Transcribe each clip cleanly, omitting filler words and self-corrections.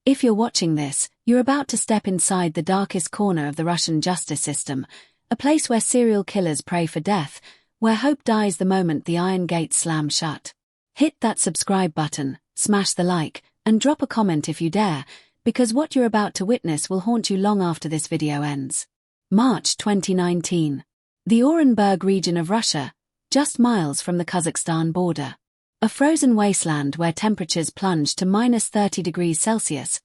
If you're watching this, you're about to step inside the darkest corner of the Russian justice system, a place where serial killers pray for death, where hope dies the moment the iron gates slam shut. Hit that subscribe button, smash the like, and drop a comment if you dare, because what you're about to witness will haunt you long after this video ends. March 2019. The Orenburg region of Russia, just miles from the Kazakhstan border. A frozen wasteland where temperatures plunge to -30°C,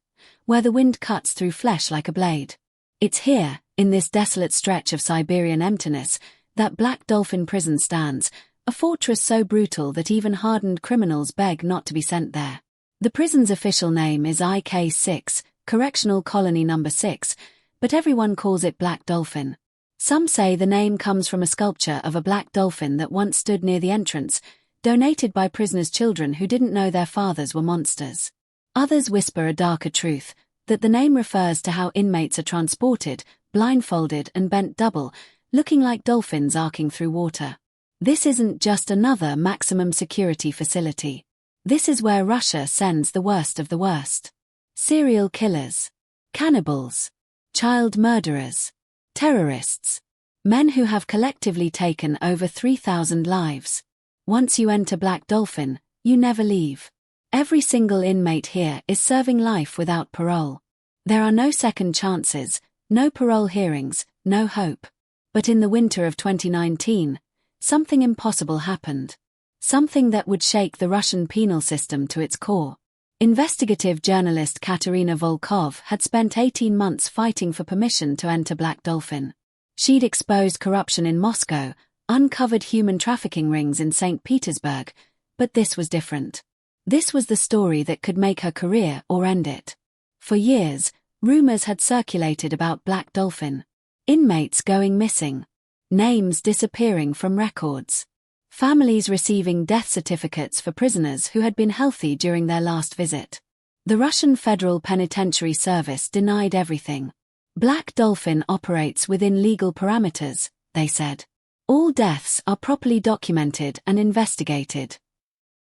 where the wind cuts through flesh like a blade. It's here, in this desolate stretch of Siberian emptiness, that Black Dolphin Prison stands, a fortress so brutal that even hardened criminals beg not to be sent there. The prison's official name is IK6, Correctional Colony No. 6, but everyone calls it Black Dolphin. Some say the name comes from a sculpture of a black dolphin that once stood near the entrance, donated by prisoners' children who didn't know their fathers were monsters. Others whisper a darker truth, that the name refers to how inmates are transported, blindfolded and bent double, looking like dolphins arcing through water. This isn't just another maximum security facility. This is where Russia sends the worst of the worst. Serial killers, cannibals, child murderers, terrorists, men who have collectively taken over 3,000 lives. Once you enter Black Dolphin, you never leave. Every single inmate here is serving life without parole. There are no second chances, no parole hearings, no hope. But in the winter of 2019, something impossible happened. Something that would shake the Russian penal system to its core. Investigative journalist Katerina Volkov had spent 18 months fighting for permission to enter Black Dolphin. She'd exposed corruption in Moscow, uncovered human trafficking rings in St. Petersburg, but this was different. This was the story that could make her career or end it. For years, rumors had circulated about Black Dolphin. Inmates going missing. Names disappearing from records. Families receiving death certificates for prisoners who had been healthy during their last visit. The Russian Federal Penitentiary Service denied everything. Black Dolphin operates within legal parameters, they said. All deaths are properly documented and investigated.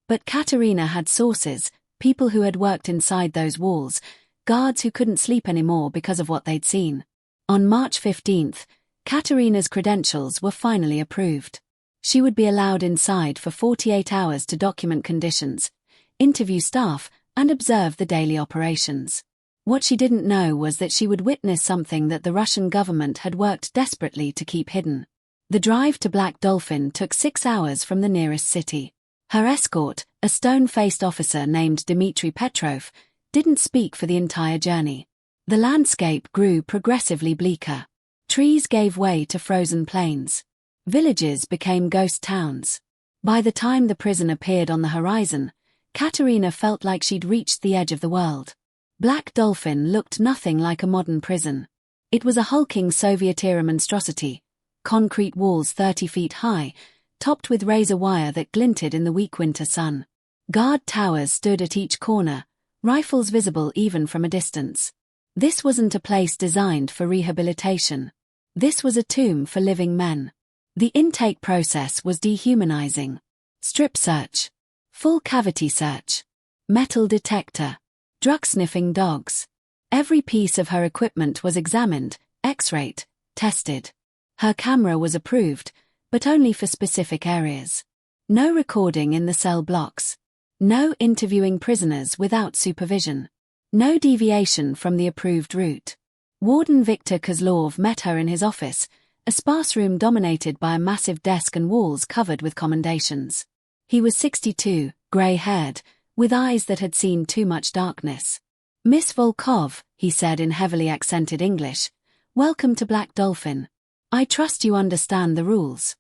But Katerina had sources, people who had worked inside those walls, guards who couldn't sleep anymore because of what they'd seen. On March 15th, Katerina's credentials were finally approved. She would be allowed inside for 48 hours to document conditions, interview staff, and observe the daily operations. What she didn't know was that she would witness something that the Russian government had worked desperately to keep hidden. The drive to Black Dolphin took 6 hours from the nearest city. Her escort, a stone-faced officer named Dmitry Petrov, didn't speak for the entire journey. The landscape grew progressively bleaker. Trees gave way to frozen plains. Villages became ghost towns. By the time the prison appeared on the horizon, Katerina felt like she'd reached the edge of the world. Black Dolphin looked nothing like a modern prison. It was a hulking Soviet-era monstrosity, concrete walls 30 feet high, topped with razor wire that glinted in the weak winter sun. Guard towers stood at each corner, rifles visible even from a distance. This wasn't a place designed for rehabilitation. This was a tomb for living men. The intake process was dehumanizing. Strip search. Full cavity search. Metal detector. Drug-sniffing dogs. Every piece of her equipment was examined, x-rayed, tested. Her camera was approved, but only for specific areas. No recording in the cell blocks. No interviewing prisoners without supervision. No deviation from the approved route. Warden Viktor Kozlov met her in his office, a sparse room dominated by a massive desk and walls covered with commendations. He was 62, grey-haired, with eyes that had seen too much darkness. "Miss Volkov," he said in heavily accented English, "welcome to Black Dolphin. I trust you understand the rules."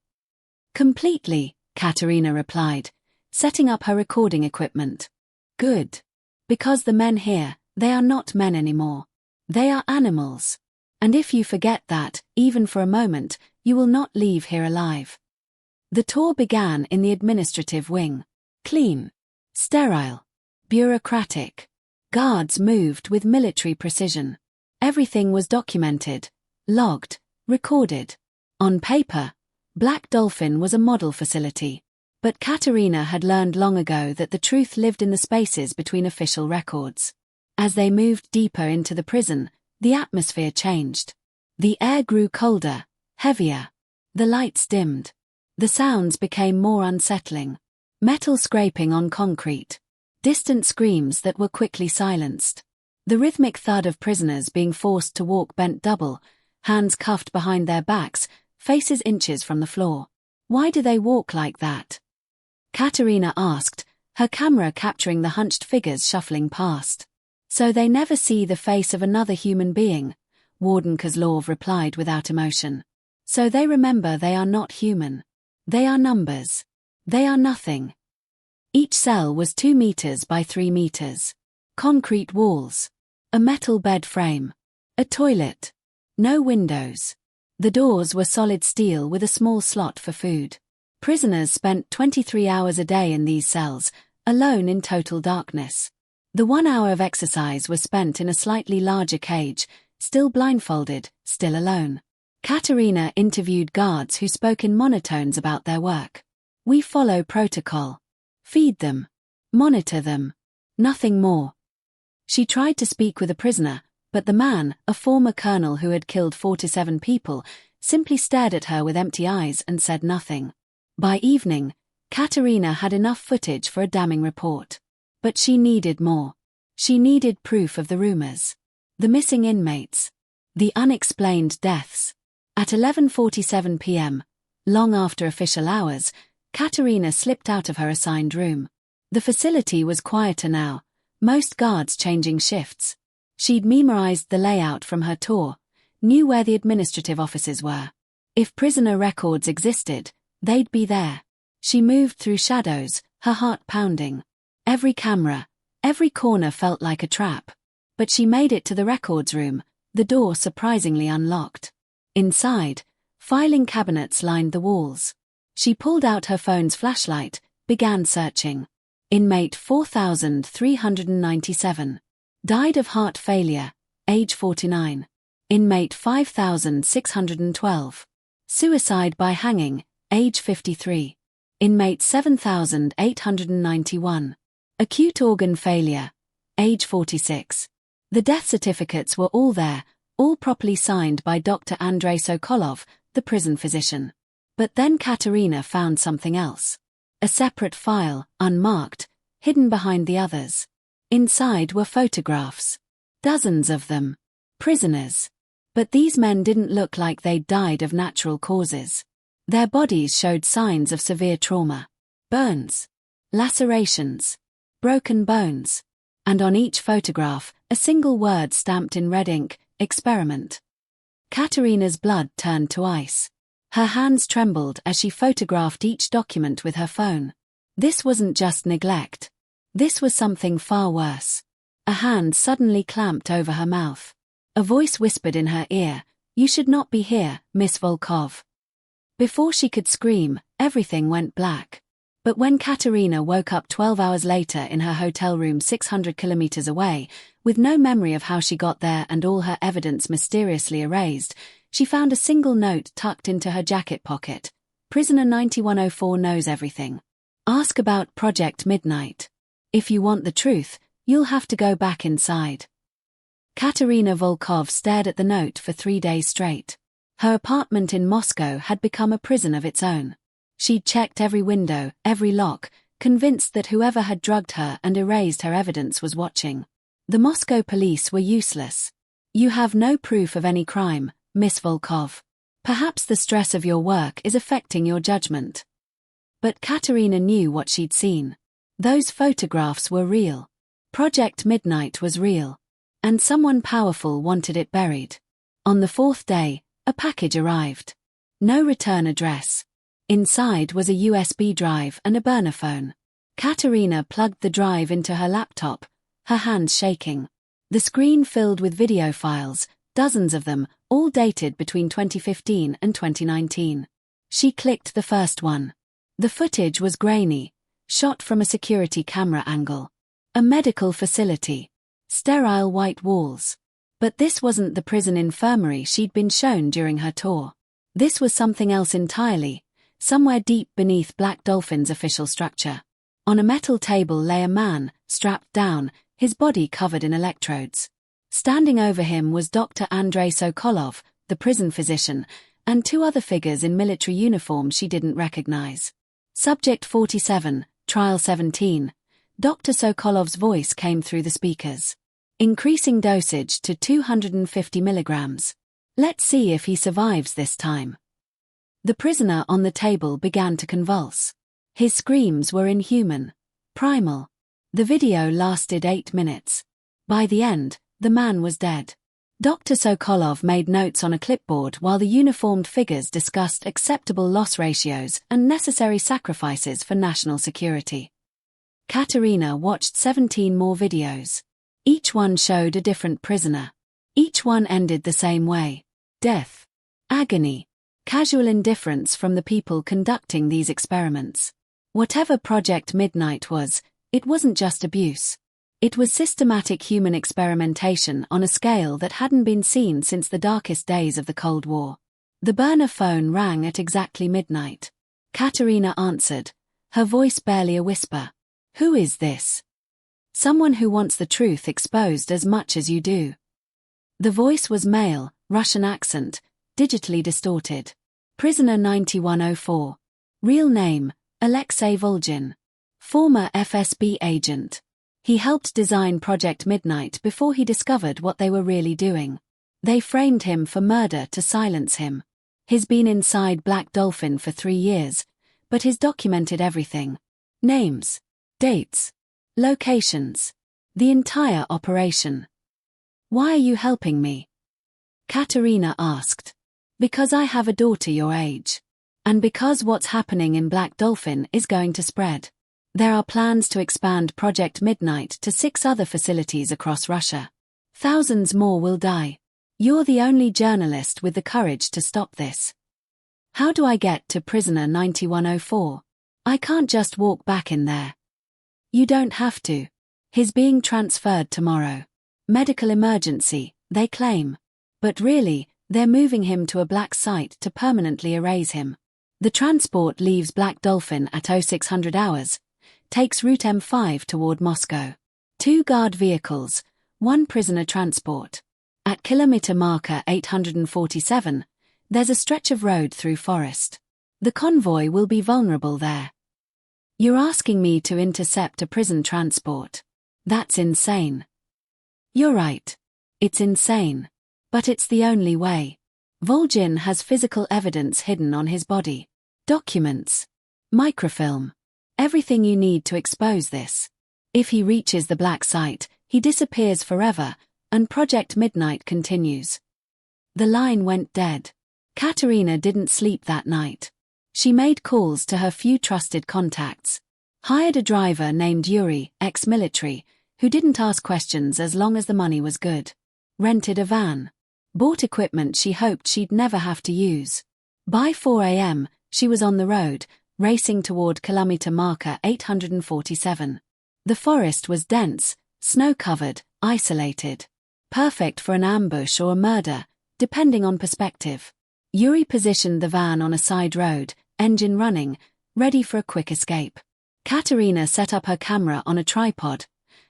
"Completely," Katerina replied, setting up her recording equipment. "Good. Because the men here, they are not men anymore. They are animals. And if you forget that, even for a moment, you will not leave here alive." The tour began in the administrative wing. Clean. Sterile. Bureaucratic. Guards moved with military precision. Everything was documented, logged, recorded. On paper, Black Dolphin was a model facility. But Katerina had learned long ago that the truth lived in the spaces between official records. As they moved deeper into the prison, the atmosphere changed. The air grew colder, heavier. The lights dimmed. The sounds became more unsettling. Metal scraping on concrete. Distant screams that were quickly silenced. The rhythmic thud of prisoners being forced to walk bent double, hands cuffed behind their backs, faces inches from the floor. Why do they walk like that? Katerina asked, her camera capturing the hunched figures shuffling past. So they never see the face of another human being, Warden Kozlov replied without emotion. So they remember they are not human. They are numbers. They are nothing. Each cell was 2 meters by 3 meters. Concrete walls. A metal bed frame. A toilet. No windows. The doors were solid steel with a small slot for food. Prisoners spent 23 hours a day in these cells, alone in total darkness. The 1 hour of exercise was spent in a slightly larger cage, still blindfolded, still alone. Katerina interviewed guards who spoke in monotones about their work. We follow protocol. Feed them. Monitor them. Nothing more. She tried to speak with a prisoner, but the man, a former colonel who had killed 47 people, simply stared at her with empty eyes and said nothing. By evening, Katerina had enough footage for a damning report. But she needed more. She needed proof of the rumors. The missing inmates. The unexplained deaths. At 11:47 p.m., long after official hours, Katerina slipped out of her assigned room. The facility was quieter now, most guards changing shifts. She'd memorized the layout from her tour, knew where the administrative offices were. If prisoner records existed, they'd be there. She moved through shadows, her heart pounding. Every camera, every corner felt like a trap. But she made it to the records room, the door surprisingly unlocked. Inside, filing cabinets lined the walls. She pulled out her phone's flashlight, began searching. Inmate 4397. Died of heart failure, age 49. Inmate 5612. Suicide by hanging, age 53. Inmate 7891. Acute organ failure, age 46. The death certificates were all there, all properly signed by Dr. Andrei Sokolov, the prison physician. But then Katerina found something else. A separate file, unmarked, hidden behind the others. Inside were photographs. Dozens of them. Prisoners. But these men didn't look like they'd died of natural causes. Their bodies showed signs of severe trauma. Burns. Lacerations. Broken bones. And on each photograph, a single word stamped in red ink, experiment. Katerina's blood turned to ice. Her hands trembled as she photographed each document with her phone. This wasn't just neglect. This was something far worse. A hand suddenly clamped over her mouth. A voice whispered in her ear, "You should not be here, Miss Volkov." Before she could scream, everything went black. But when Katerina woke up 12 hours later in her hotel room 600 kilometers away, with no memory of how she got there and all her evidence mysteriously erased, she found a single note tucked into her jacket pocket. Prisoner 9104 knows everything. Ask about Project Midnight. If you want the truth, you'll have to go back inside. Katerina Volkov stared at the note for 3 days straight. Her apartment in Moscow had become a prison of its own. She'd checked every window, every lock, convinced that whoever had drugged her and erased her evidence was watching. The Moscow police were useless. You have no proof of any crime, Miss Volkov. Perhaps the stress of your work is affecting your judgment. But Katerina knew what she'd seen. Those photographs were real. Project Midnight was real. And someone powerful wanted it buried. On the 4th day, a package arrived. No return address. Inside was a USB drive and a burner phone. Katerina plugged the drive into her laptop, her hands shaking. The screen filled with video files, dozens of them, all dated between 2015 and 2019. She clicked the first one. The footage was grainy, shot from a security camera angle. A medical facility. Sterile white walls. But this wasn't the prison infirmary she'd been shown during her tour. This was something else entirely, somewhere deep beneath Black Dolphin's official structure. On a metal table lay a man, strapped down, his body covered in electrodes. Standing over him was Dr. Andrei Sokolov, the prison physician, and two other figures in military uniform she didn't recognize. Subject 47, Trial 17. Dr. Sokolov's voice came through the speakers. Increasing dosage to 250 milligrams. Let's see if he survives this time. The prisoner on the table began to convulse. His screams were inhuman, primal. The video lasted 8 minutes. By the end, the man was dead. Dr. Sokolov made notes on a clipboard while the uniformed figures discussed acceptable loss ratios and necessary sacrifices for national security. Katerina watched 17 more videos. Each one showed a different prisoner. Each one ended the same way. Death. Agony. Casual indifference from the people conducting these experiments. Whatever Project Midnight was, it wasn't just abuse. It was systematic human experimentation on a scale that hadn't been seen since the darkest days of the Cold War. The burner phone rang at exactly midnight. Katerina answered, her voice barely a whisper. Who is this? Someone who wants the truth exposed as much as you do. The voice was male, Russian accent, digitally distorted. Prisoner 9104. Real name, Alexei Volgin. Former FSB agent. He helped design Project Midnight before he discovered what they were really doing. They framed him for murder to silence him. He's been inside Black Dolphin for 3 years, but he's documented everything. Names, dates, locations, the entire operation. Why are you helping me? Katerina asked. Because I have a daughter your age. And because what's happening in Black Dolphin is going to spread. There are plans to expand Project Midnight to 6 other facilities across Russia. Thousands more will die. You're the only journalist with the courage to stop this. How do I get to prisoner 9104? I can't just walk back in there. You don't have to. He's being transferred tomorrow. Medical emergency, they claim. But really, they're moving him to a black site to permanently erase him. The transport leaves Black Dolphin at 0600 hours. Takes Route M5 toward Moscow. 2 guard vehicles, 1 prisoner transport. At kilometer marker 847, there's a stretch of road through forest. The convoy will be vulnerable there. You're asking me to intercept a prison transport. That's insane. You're right. It's insane. But it's the only way. Volgin has physical evidence hidden on his body. Documents. Microfilm. Everything you need to expose this. If he reaches the black site, he disappears forever, and Project Midnight continues. The line went dead. Katerina didn't sleep that night. She made calls to her few trusted contacts. Hired a driver named Yuri, ex-military, who didn't ask questions as long as the money was good. Rented a van. Bought equipment she hoped she'd never have to use. By 4 a.m., she was on the road, racing toward kilometer marker 847. The forest was dense, snow-covered, isolated. Perfect for an ambush or a murder, depending on perspective. Yuri positioned the van on a side road, engine running, ready for a quick escape. Katerina set up her camera on a tripod,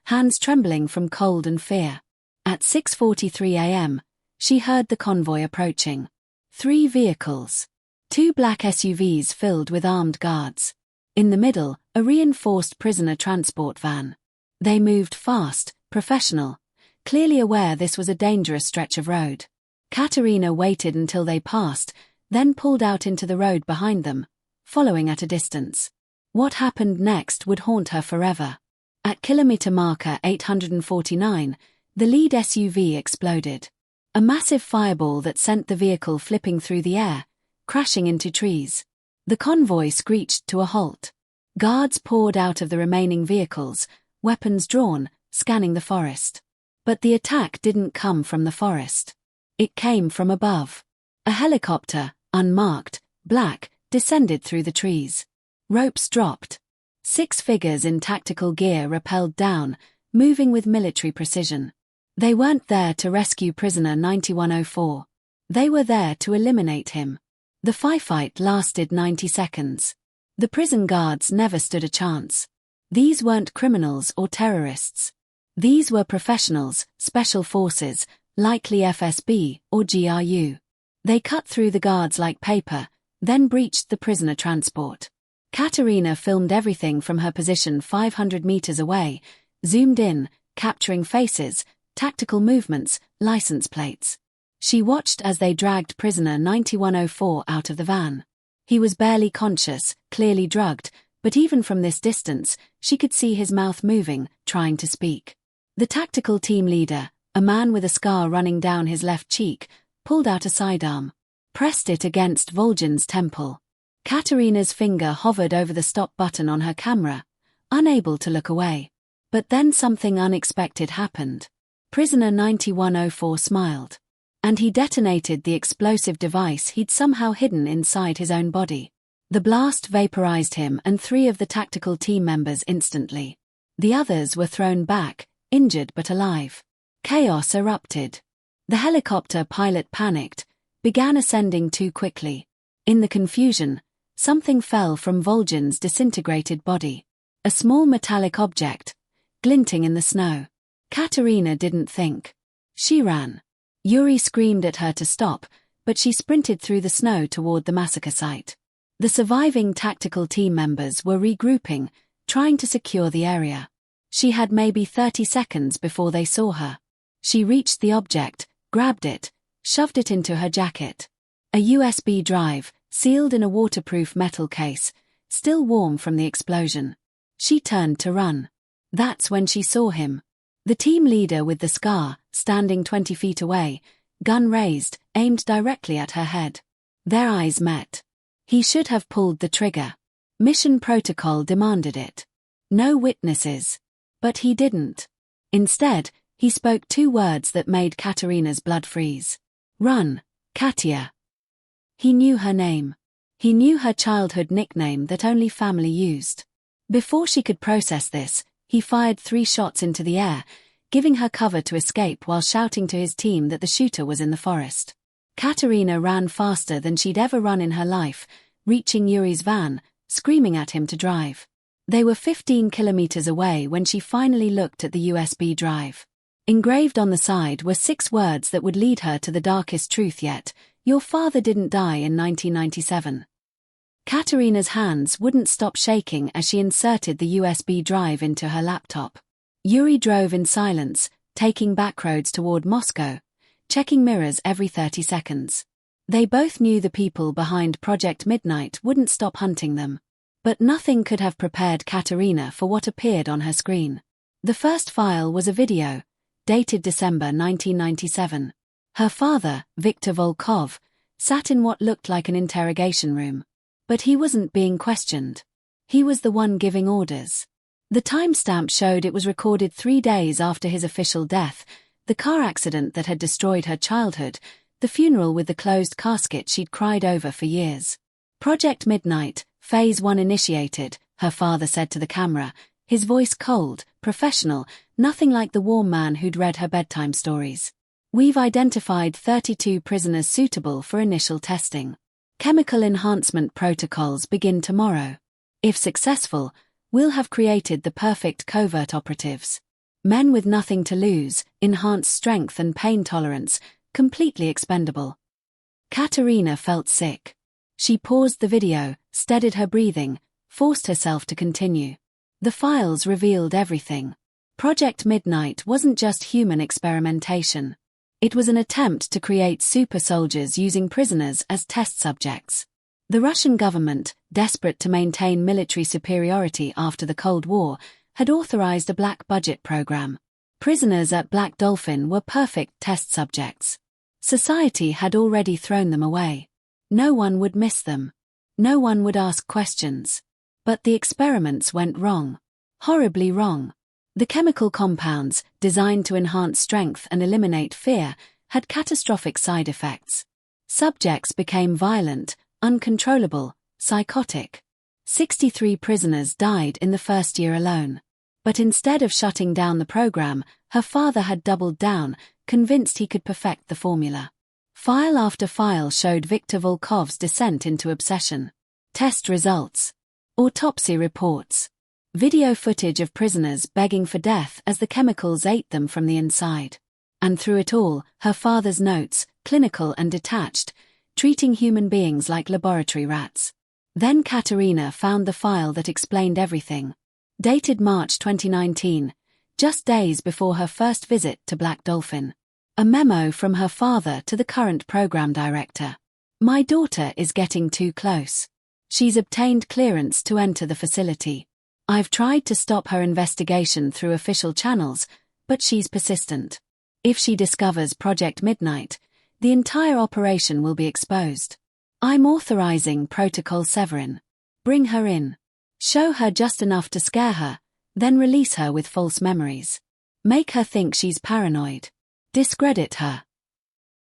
hands trembling from cold and fear. At 6:43 a.m., she heard the convoy approaching. 3 vehicles. 2 black SUVs filled with armed guards. In the middle, a reinforced prisoner transport van. They moved fast, professional, clearly aware this was a dangerous stretch of road. Katerina waited until they passed, then pulled out into the road behind them, following at a distance. What happened next would haunt her forever. At kilometer marker 849, the lead SUV exploded. A massive fireball that sent the vehicle flipping through the air, crashing into trees. The convoy screeched to a halt. Guards poured out of the remaining vehicles, weapons drawn, scanning the forest. But the attack didn't come from the forest. It came from above. A helicopter, unmarked, black, descended through the trees. Ropes dropped. 6 figures in tactical gear rappelled down, moving with military precision. They weren't there to rescue prisoner 9104. They were there to eliminate him. The firefight lasted 90 seconds. The prison guards never stood a chance. These weren't criminals or terrorists. These were professionals, special forces, likely FSB or GRU. They cut through the guards like paper, then breached the prisoner transport. Katerina filmed everything from her position 500 meters away, zoomed in, capturing faces, tactical movements, license plates. She watched as they dragged prisoner 9104 out of the van. He was barely conscious, clearly drugged, but even from this distance, she could see his mouth moving, trying to speak. The tactical team leader, a man with a scar running down his left cheek, pulled out a sidearm, pressed it against Volgin's temple. Katerina's finger hovered over the stop button on her camera, unable to look away. But then something unexpected happened. Prisoner 9104 smiled. And he detonated the explosive device he'd somehow hidden inside his own body. The blast vaporized him and 3 of the tactical team members instantly. The others were thrown back, injured but alive. Chaos erupted. The helicopter pilot panicked, began ascending too quickly. In the confusion, something fell from Volgin's disintegrated body. A small metallic object, glinting in the snow. Katerina didn't think. She ran. Yuri screamed at her to stop, but she sprinted through the snow toward the massacre site. The surviving tactical team members were regrouping, trying to secure the area. She had maybe 30 seconds before they saw her. She reached the object, grabbed it, shoved it into her jacket. A USB drive, sealed in a waterproof metal case, still warm from the explosion. She turned to run. That's when she saw him. The team leader with the scar, standing 20 feet away, gun raised, aimed directly at her head. Their eyes met. He should have pulled the trigger. Mission protocol demanded it. No witnesses. But he didn't. Instead, he spoke 2 words that made Katerina's blood freeze. Run, Katia. He knew her name. He knew her childhood nickname that only family used. Before she could process this, he fired 3 shots into the air, giving her cover to escape while shouting to his team that the shooter was in the forest. Katerina ran faster than she'd ever run in her life, reaching Yuri's van, screaming at him to drive. They were 15 kilometers away when she finally looked at the USB drive. Engraved on the side were 6 words that would lead her to the darkest truth yet. Your father didn't die in 1997. Katerina's hands wouldn't stop shaking as she inserted the USB drive into her laptop. Yuri drove in silence, taking back roads toward Moscow, checking mirrors every 30 seconds. They both knew the people behind Project Midnight wouldn't stop hunting them. But nothing could have prepared Katerina for what appeared on her screen. The first file was a video, dated December 1997. Her father, Viktor Volkov, sat in what looked like an interrogation room. But he wasn't being questioned. He was the one giving orders. The timestamp showed it was recorded 3 days after his official death, the car accident that had destroyed her childhood, the funeral with the closed casket she'd cried over for years. Project Midnight, Phase 1 initiated, her father said to the camera, his voice cold, professional, nothing like the warm man who'd read her bedtime stories. We've identified 32 prisoners suitable for initial testing. Chemical enhancement protocols begin tomorrow. If successful, we'll have created the perfect covert operatives. Men with nothing to lose, enhanced strength and pain tolerance, completely expendable. Katerina felt sick. She paused the video, steadied her breathing, forced herself to continue. The files revealed everything. Project Midnight wasn't just human experimentation. It was an attempt to create super soldiers using prisoners as test subjects. The Russian government, desperate to maintain military superiority after the Cold War, had authorized a black budget program. Prisoners at Black Dolphin were perfect test subjects. Society had already thrown them away. No one would miss them. No one would ask questions. But the experiments went wrong. Horribly wrong. The chemical compounds, designed to enhance strength and eliminate fear, had catastrophic side effects. Subjects became violent, uncontrollable, psychotic. 63 prisoners died in the first year alone. But instead of shutting down the program, her father had doubled down, convinced he could perfect the formula. File after file showed Viktor Volkov's descent into obsession. Test results. Autopsy reports. Video footage of prisoners begging for death as the chemicals ate them from the inside. And through it all, her father's notes, clinical and detached, treating human beings like laboratory rats. Then Katerina found the file that explained everything. Dated March 2019, just days before her first visit to Black Dolphin. A memo from her father to the current program director. My daughter is getting too close. She's obtained clearance to enter the facility. I've tried to stop her investigation through official channels, but she's persistent. If she discovers Project Midnight, the entire operation will be exposed. I'm authorizing Protocol Severin. Bring her in. Show her just enough to scare her, then release her with false memories. Make her think she's paranoid. Discredit her.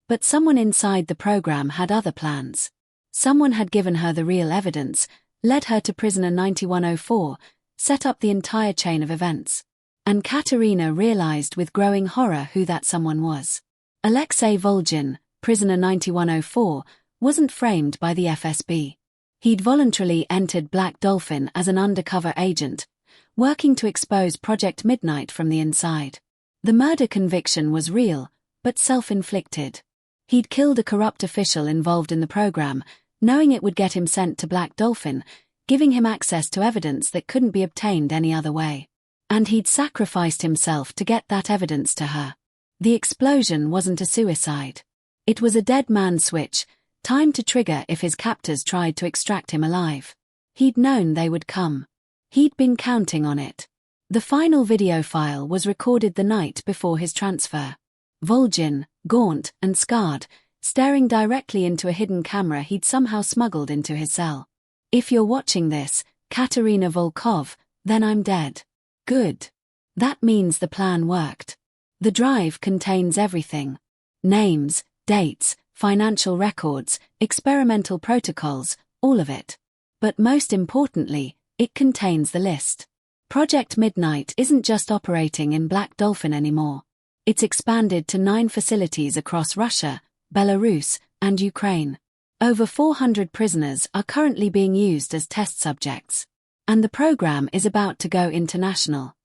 But someone inside the program had other plans. Someone had given her the real evidence, led her to prisoner 9104, set up the entire chain of events. And Katerina realized with growing horror who that someone was. Alexei Volgin, prisoner 9104, wasn't framed by the FSB. He'd voluntarily entered Black Dolphin as an undercover agent, working to expose Project Midnight from the inside. The murder conviction was real, but self-inflicted. He'd killed a corrupt official involved in the program, knowing it would get him sent to Black Dolphin, giving him access to evidence that couldn't be obtained any other way. And he'd sacrificed himself to get that evidence to her. The explosion wasn't a suicide. It was a dead man switch, timed to trigger if his captors tried to extract him alive. He'd known they would come. He'd been counting on it. The final video file was recorded the night before his transfer. Volgin, gaunt and scarred, staring directly into a hidden camera he'd somehow smuggled into his cell. If you're watching this, Katerina Volkov, then I'm dead. Good. That means the plan worked. The drive contains everything. Names, dates, financial records, experimental protocols, all of it. But most importantly, it contains the list. Project Midnight isn't just operating in Black Dolphin anymore. It's expanded to 9 facilities across Russia, Belarus, and Ukraine. Over 400 prisoners are currently being used as test subjects. And the program is about to go international.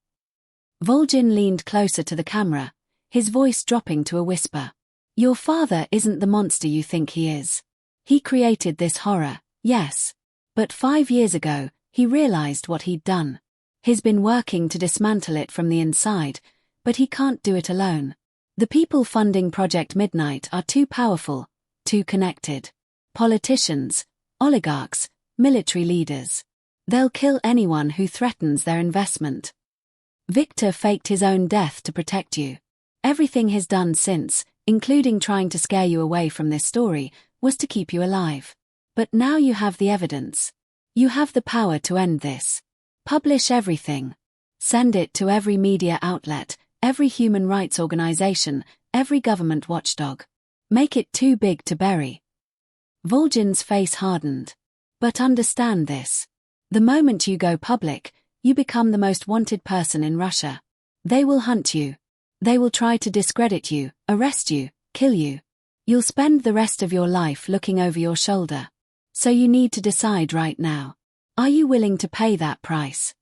Volgin leaned closer to the camera, his voice dropping to a whisper. Your father isn't the monster you think he is. He created this horror, yes. But 5 years ago, he realized what he'd done. He's been working to dismantle it from the inside, but he can't do it alone. The people funding Project Midnight are too powerful, too connected. Politicians, oligarchs, military leaders. They'll kill anyone who threatens their investment. Victor faked his own death to protect you. Everything he's done since, including trying to scare you away from this story, was to keep you alive. But now you have the evidence. You have the power to end this. Publish everything. Send it to every media outlet, every human rights organization, every government watchdog. Make it too big to bury. Volgin's face hardened. But understand this. The moment you go public, you become the most wanted person in Russia. They will hunt you. They will try to discredit you, arrest you, kill you. You'll spend the rest of your life looking over your shoulder. So you need to decide right now. Are you willing to pay that price?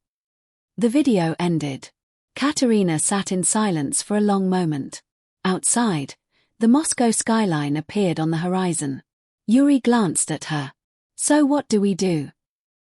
The video ended. Katerina sat in silence for a long moment. Outside, the Moscow skyline appeared on the horizon. Yuri glanced at her. So what do we do?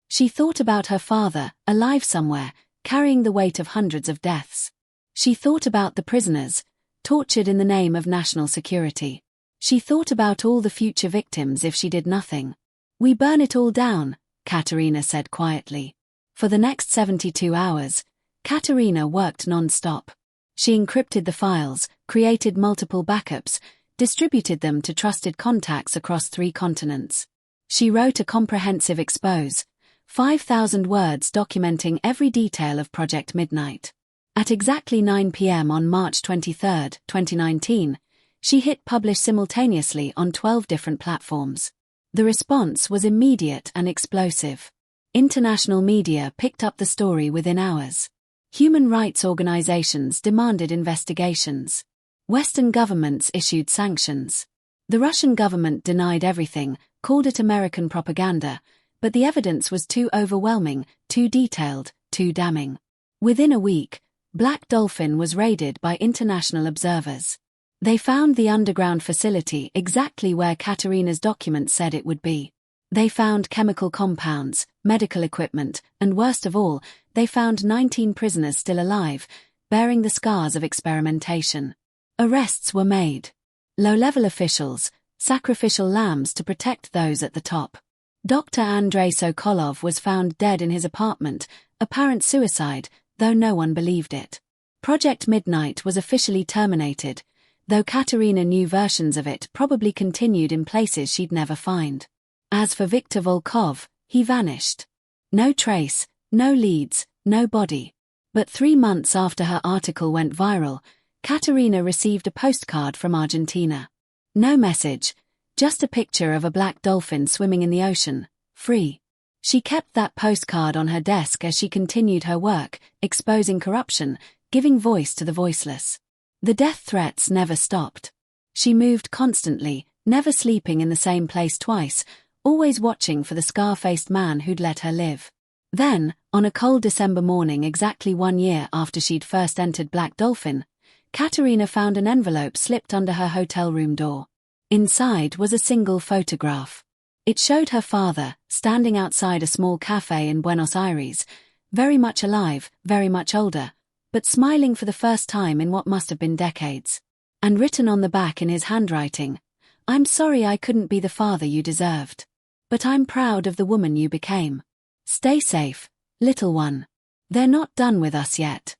She thought about her father, alive somewhere, carrying the weight of hundreds of deaths. She thought about the prisoners, tortured in the name of national security. She thought about all the future victims if she did nothing. We burn it all down, Katerina said quietly. For the next 72 hours, Katerina worked non-stop. She encrypted the files, created multiple backups, distributed them to trusted contacts across 3 continents. She wrote a comprehensive expose, 5,000 words documenting every detail of Project Midnight. At exactly 9 p.m. on March 23, 2019, she hit publish simultaneously on 12 different platforms. The response was immediate and explosive. International media picked up the story within hours. Human rights organizations demanded investigations. Western governments issued sanctions. The Russian government denied everything, called it American propaganda, but the evidence was too overwhelming, too detailed, too damning. Within a week, Black Dolphin was raided by international observers. They found the underground facility exactly where Katerina's documents said it would be. They found chemical compounds, medical equipment, and worst of all, they found 19 prisoners still alive, bearing the scars of experimentation. Arrests were made. Low-level officials, sacrificial lambs to protect those at the top. Dr. Andrei Sokolov was found dead in his apartment, apparent suicide, though no one believed it. Project Midnight was officially terminated, though Katerina knew versions of it probably continued in places she'd never find. As for Viktor Volkov, he vanished. No trace, no leads, no body. But 3 months after her article went viral, Katerina received a postcard from Argentina. No message, just a picture of a black dolphin swimming in the ocean, free. She kept that postcard on her desk as she continued her work, exposing corruption, giving voice to the voiceless. The death threats never stopped. She moved constantly, never sleeping in the same place twice, always watching for the scar-faced man who'd let her live. Then, on a cold December morning exactly 1 year after she'd first entered Black Dolphin, Katerina found an envelope slipped under her hotel room door. Inside was a single photograph. It showed her father, standing outside a small cafe in Buenos Aires, very much alive, very much older, but smiling for the first time in what must have been decades. And written on the back in his handwriting, "I'm sorry I couldn't be the father you deserved. But I'm proud of the woman you became. Stay safe, little one. They're not done with us yet."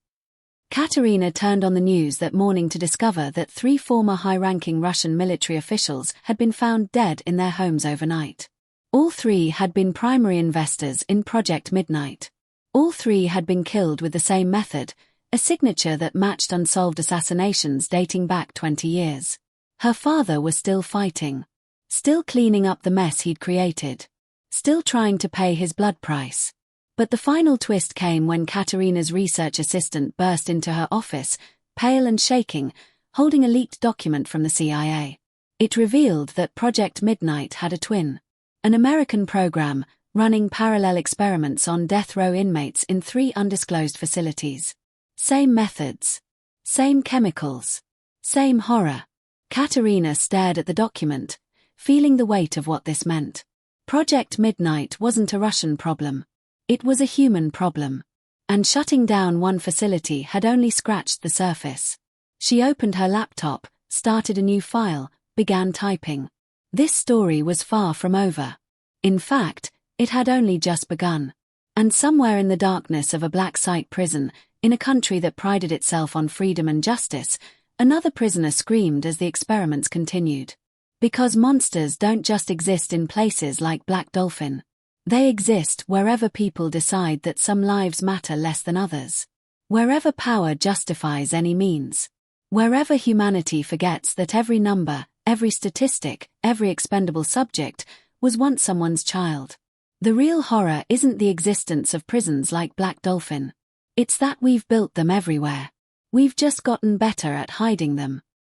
Katerina turned on the news that morning to discover that 3 former high-ranking Russian military officials had been found dead in their homes overnight. All 3 had been primary investors in Project Midnight. All 3 had been killed with the same method, a signature that matched unsolved assassinations dating back 20 years. Her father was still fighting. Still cleaning up the mess he'd created. Still trying to pay his blood price. But the final twist came when Katerina's research assistant burst into her office, pale and shaking, holding a leaked document from the CIA. It revealed that Project Midnight had a twin. An American program, running parallel experiments on death row inmates in 3 undisclosed facilities. Same methods. Same chemicals. Same horror. Katerina stared at the document, feeling the weight of what this meant. Project Midnight wasn't a Russian problem. It was a human problem. And shutting down one facility had only scratched the surface. She opened her laptop, started a new file, began typing. This story was far from over. In fact, it had only just begun. And somewhere in the darkness of a black site prison, in a country that prided itself on freedom and justice, another prisoner screamed as the experiments continued. Because monsters don't just exist in places like Black Dolphin. They exist wherever people decide that some lives matter less than others. Wherever power justifies any means. Wherever humanity forgets that every number, every statistic, every expendable subject, was once someone's child. The real horror isn't the existence of prisons like Black Dolphin. It's that we've built them everywhere. We've just gotten better at hiding them.